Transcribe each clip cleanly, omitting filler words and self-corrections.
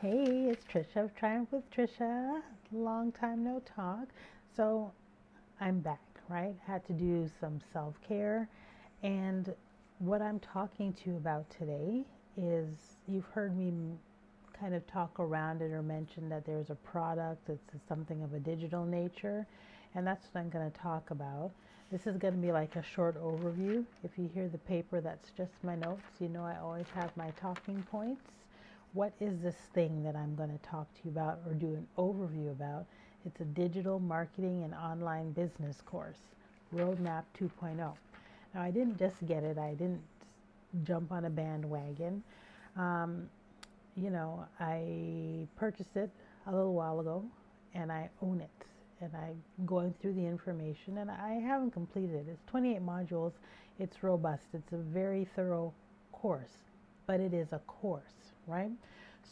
Hey, it's Trisha of Triumph with Trisha. Long time no talk. So I'm back, right? Had to do some self care. And what I'm talking to you about today is you've heard me kind of talk around it or mention that there's a product that's something of a digital nature. And that's what I'm going to talk about. This is going to be like a short overview. If you hear the paper, that's just my notes. You know, I always have my talking points. What is this thing that I'm going to talk to you about or do an overview about? It's a digital marketing and online business course, Roadmap 2.0. Now, I didn't just get it, I didn't jump on a bandwagon. Um, I purchased it a little while ago and I own it. And I'm going through the information and I haven't completed it. It's 28 modules, it's robust, it's a very thorough course, but it is a course, right?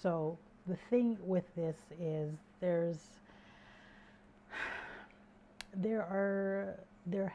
So the thing with this is there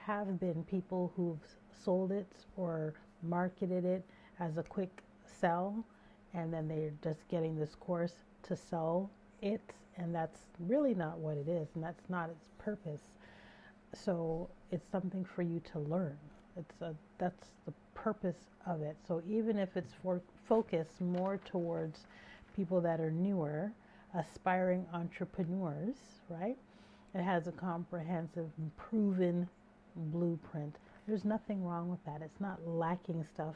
have been people who've sold it or marketed it as a quick sell, and then they're just getting this course to sell it, and that's really not what it is, and that's not its purpose. So it's something for you to learn. That's the purpose of it. So even if it's for focused more towards people that are newer, aspiring entrepreneurs, right? It has a comprehensive, proven blueprint. There's nothing wrong with that. It's not lacking stuff.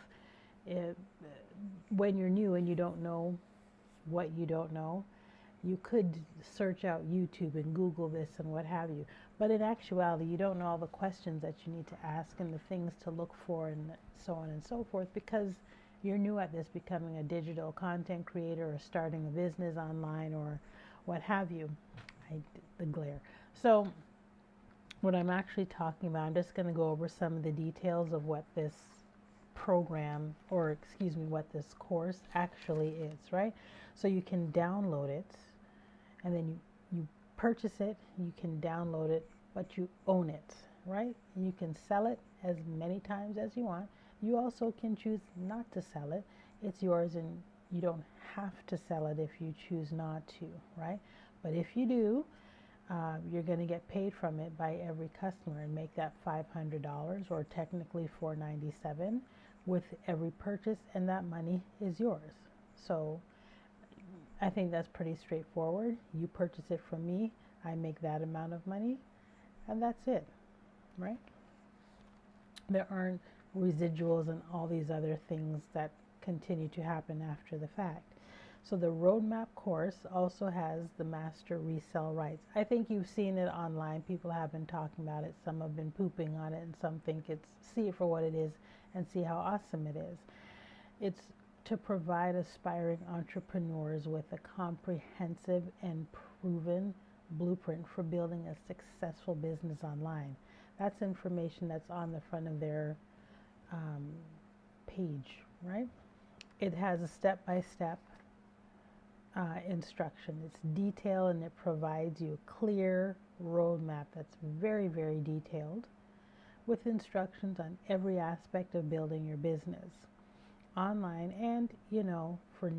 It, when you're new and you don't know what you don't know, you could search out YouTube and Google this and what have you. But in actuality, you don't know all the questions that you need to ask and the things to look for and so on and so forth because you're new at this, becoming a digital content creator or starting a business online or what have you. The glare. So what I'm actually talking about, I'm just going to go over some of the details of what this program, or excuse me, what this course actually is, right? So you can download it and then you purchase it, you can download it, but you own it, right? You can sell it as many times as you want. You also can choose not to sell it. It's yours and you don't have to sell it if you choose not to, right? But if you do, you're going to get paid from it by every customer and make that $500 or technically $497 with every purchase, and that money is yours. So I think that's pretty straightforward. You purchase it from me, I make that amount of money, and that's it, right? There aren't residuals and all these other things that continue to happen after the fact. So the roadmap course also has the master resell rights. I think you've seen it online. People have been talking about it. Some have been pooping on it, and some think it's see it for what it is and see how awesome it is. It's to provide aspiring entrepreneurs with a comprehensive and proven blueprint for building a successful business online. That's information that's on the front of their page, right? It has a step-by-step instruction. It's detailed and it provides you a clear roadmap that's very, very detailed with instructions on every aspect of building your business online and, for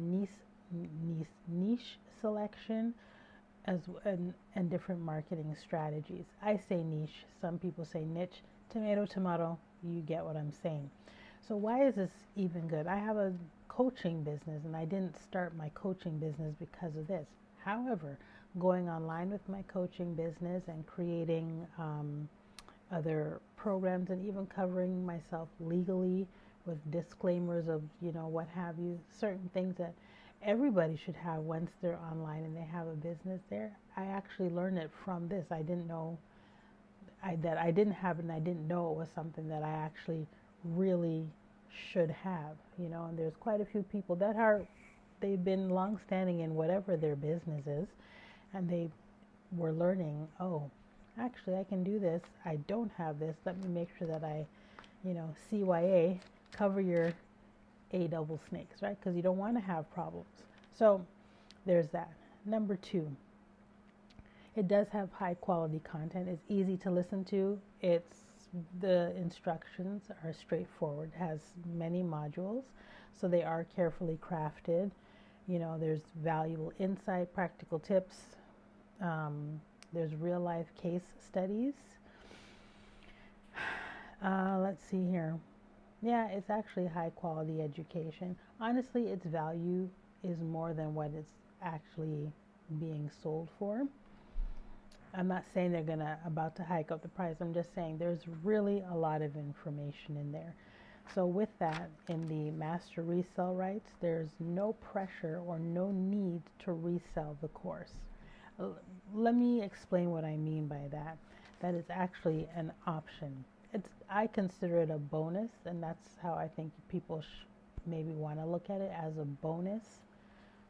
niche selection and different marketing strategies. I say niche, some people say niche, tomato, you get what I'm saying. So why is this even good? I have a coaching business and I didn't start my coaching business because of this. However, going online with my coaching business and creating other programs and even covering myself legally with disclaimers of, what have you, certain things that everybody should have once they're online and they have a business there. I actually learned it from this. I didn't know that I didn't have it, and I didn't know it was something that I actually really should have, and there's quite a few people that they've been long standing in whatever their business is, and they were learning, oh, actually I can do this, I don't have this, let me make sure that I, CYA, cover your A double snakes, right? Because you don't want to have problems. So there's that. Number 2, it does have high quality content. It's easy to listen to. The instructions are straightforward. It has many modules, so they are carefully crafted There's valuable insight, practical tips. There's real life case studies. Let's see here. Yeah, it's actually high quality education. Honestly, its value is more than what it's actually being sold for. I'm not saying they're about to hike up the price. I'm just saying there's really a lot of information in there. So with that, in the master resell rights, there's no pressure or no need to resell the course. Let me explain what I mean by that. That is actually an option. I consider it a bonus, and that's how I think people maybe want to look at it, as a bonus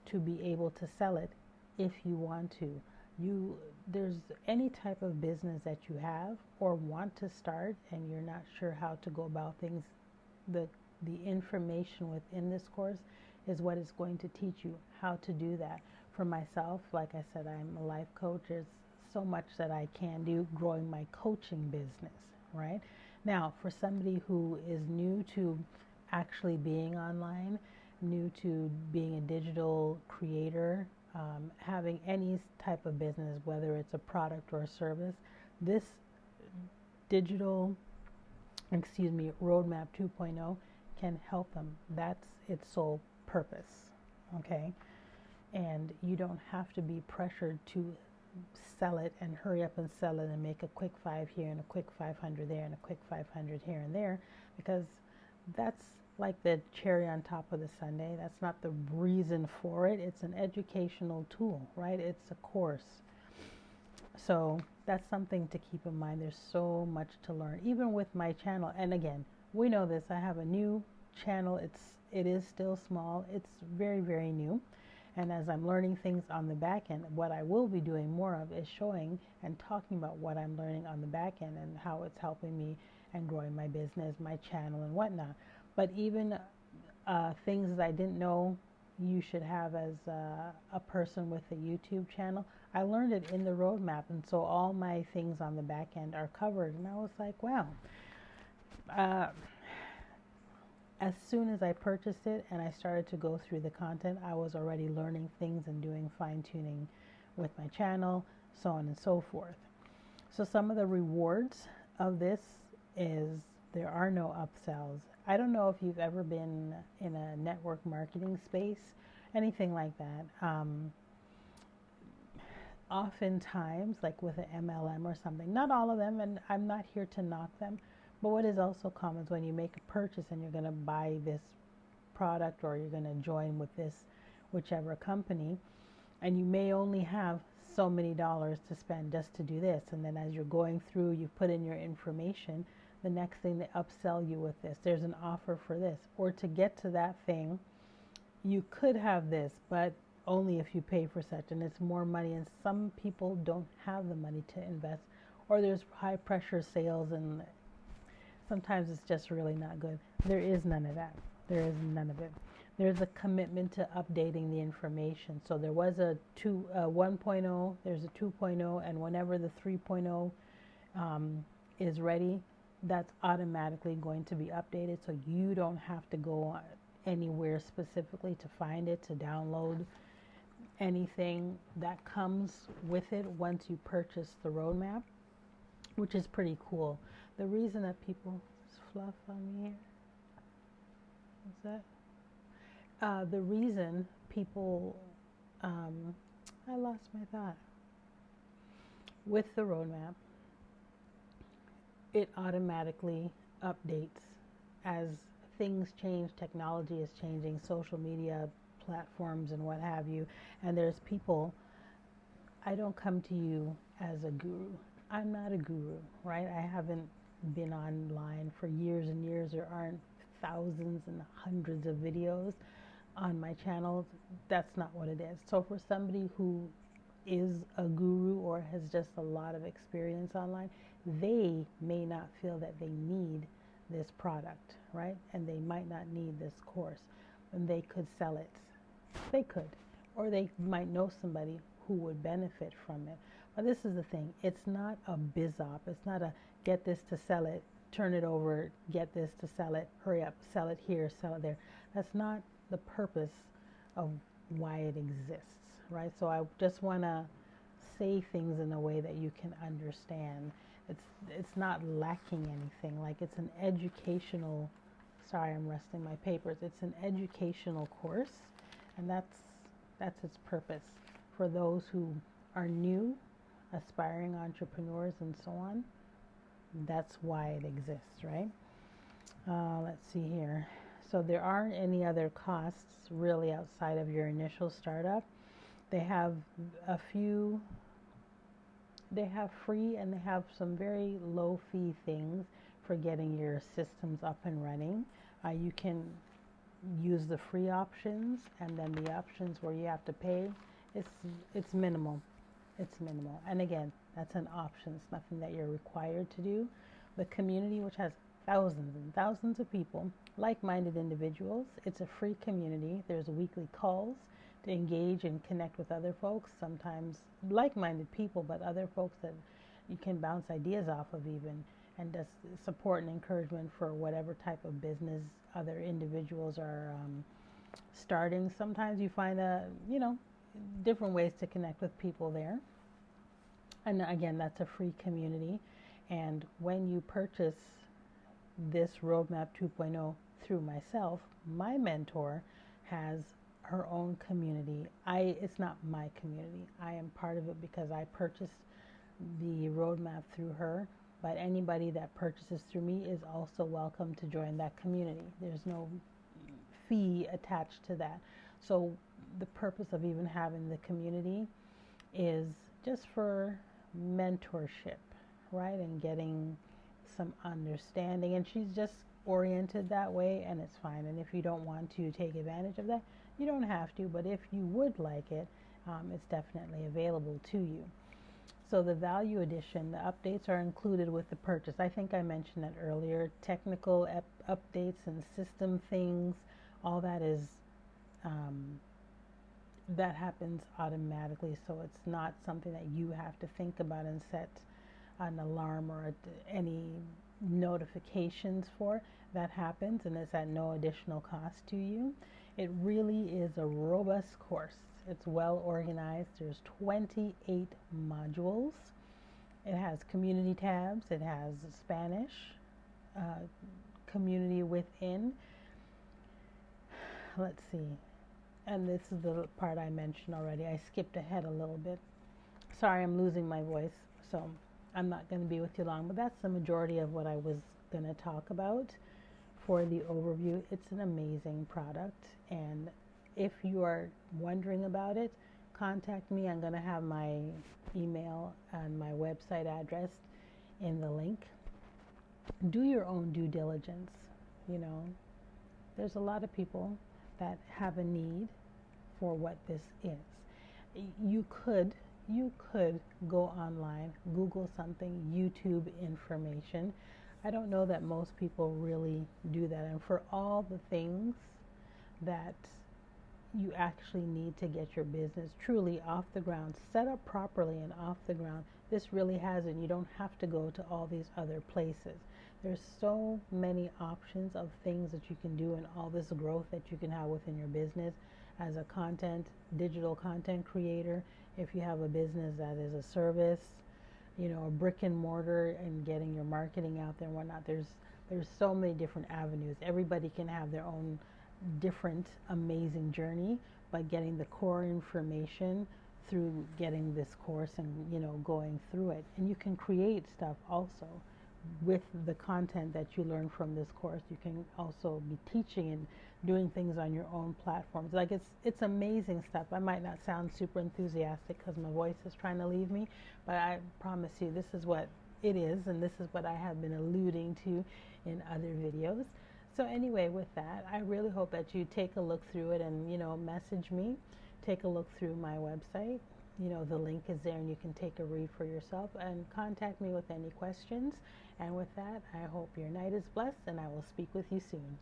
to be able to sell it if you want to. There's any type of business that you have or want to start and you're not sure how to go about things, the information within this course is what is going to teach you how to do that. For myself, like I said, I'm a life coach. There's so much that I can do growing my coaching business, right? Now, for somebody who is new to actually being online, new to being a digital creator, having any type of business, whether it's a product or a service, this digital, roadmap 2.0 can help them. That's its sole purpose, okay? And you don't have to be pressured to sell it and hurry up and sell it and make a quick 5 here and a quick 500 there and a quick 500 here and there, because that's like the cherry on top of the sundae. That's not the reason for it. It's an educational tool, right? It's a course. So that's something to keep in mind. There's so much to learn, even with my channel. And again, we know this. I have a new channel. It is still small. It's very, very new. And as I'm learning things on the back end, what I will be doing more of is showing and talking about what I'm learning on the back end and how it's helping me and growing my business, my channel, and whatnot. But even things that I didn't know you should have as a person with a YouTube channel, I learned it in the roadmap. And so all my things on the back end are covered. And I was like, wow. As soon as I purchased it and I started to go through the content, I was already learning things and doing fine-tuning with my channel, so on and so forth. So some of the rewards of this is there are no upsells. I don't know if you've ever been in a network marketing space, anything like that. Oftentimes, like with an MLM or something, not all of them, and I'm not here to knock them, but what is also common is when you make a purchase and you're going to buy this product or you're going to join with this whichever company, and you may only have so many dollars to spend just to do this, and then as you're going through, you put in your information, the next thing they upsell you with this. There's an offer for this. Or to get to that thing, you could have this, but only if you pay for such, and it's more money, and some people don't have the money to invest, or there's high pressure sales and sometimes it's just really not good. There is none of that. There is none of it. There's a commitment to updating the information. So there was a 1.0, there's a 2.0, and whenever the 3.0 is ready, that's automatically going to be updated. So you don't have to go anywhere specifically to find it, to download anything. That comes with it once you purchase the roadmap, which is pretty cool. The reason that people fluff on me here, what's that? The reason people, I lost my thought. With the roadmap, it automatically updates as things change. Technology is changing, social media platforms and what have you. And there's people, I don't come to you as a guru. I'm not a guru, right? I haven't been online for years and years. There aren't thousands and hundreds of videos on my channel. That's not what it is. So for somebody who is a guru or has just a lot of experience online, they may not feel that they need this product, right? And they might not need this course, and they could sell it. They could, or they might know somebody who would benefit from it. But this is the thing, it's not a biz-op. It's not a get this to sell it, turn it over, get this to sell it, hurry up, sell it here, sell it there. That's not the purpose of why it exists, right? So I just want to say things in a way that you can understand. It's not lacking anything. Like, it's an educational, sorry, I'm resting my papers. It's an educational course, and that's its purpose for those who are new, aspiring entrepreneurs and so on. That's why it exists, right? Let's see here. So there aren't any other costs really outside of your initial startup. They have a few, they have free and they have some very low fee things for getting your systems up and running. You can use the free options, and then the options where you have to pay, it's minimal. It's minimal. And again, that's an option. It's nothing that you're required to do. The community, which has thousands and thousands of people, like-minded individuals, it's a free community. There's weekly calls to engage and connect with other folks, sometimes like-minded people, but other folks that you can bounce ideas off of even, and just support and encouragement for whatever type of business other individuals are starting. Sometimes you find different ways to connect with people there. And again, that's a free community. And when you purchase this Roadmap 2.0 through myself, my mentor has her own community. It's not my community. I am part of it because I purchased the roadmap through her, but anybody that purchases through me is also welcome to join that community. There's no fee attached to that. So the purpose of even having the community is just for mentorship, right? And getting some understanding. And she's just oriented that way, and it's fine. And if you don't want to take advantage of that, you don't have to. But if you would like it, it's definitely available to you. So the value addition, the updates are included with the purchase. I think I mentioned that earlier. Technical updates and system things, all that is that happens automatically. So it's not something that you have to think about and set an alarm or any notifications for. That happens, and it's at no additional cost to you. It really is a robust course. It's well organized. There's 28 modules. It has community tabs. It has Spanish, community within. Let's see. And this is the part I mentioned already. I skipped ahead a little bit. Sorry, I'm losing my voice, so I'm not going to be with you long, but that's the majority of what I was going to talk about for the overview. It's an amazing product, and if you are wondering about it, contact me. I'm going to have my email and my website address in the link. Do your own due diligence. There's a lot of people that have a need for what this is. You could go online, Google something, YouTube information. I don't know that most people really do that. And for all the things that you actually need to get your business truly off the ground, set up properly and off the ground, this really has it. You don't have to go to all these other places. There's so many options of things that you can do and all this growth that you can have within your business as a digital content creator. If you have a business that is a service, a brick and mortar, and getting your marketing out there and whatnot, there's so many different avenues. Everybody can have their own different amazing journey by getting the core information through getting this course and going through it. And you can create stuff also with the content that you learn from this course. You can also be teaching and doing things on your own platforms. Like, it's amazing stuff. I might not sound super enthusiastic because my voice is trying to leave me, but I promise you this is what it is, and this is what I have been alluding to in other videos. So anyway, with that, I really hope that you take a look through it and message me. Take a look through my website. The link is there, and you can take a read for yourself and contact me with any questions. And with that, I hope your night is blessed, and I will speak with you soon.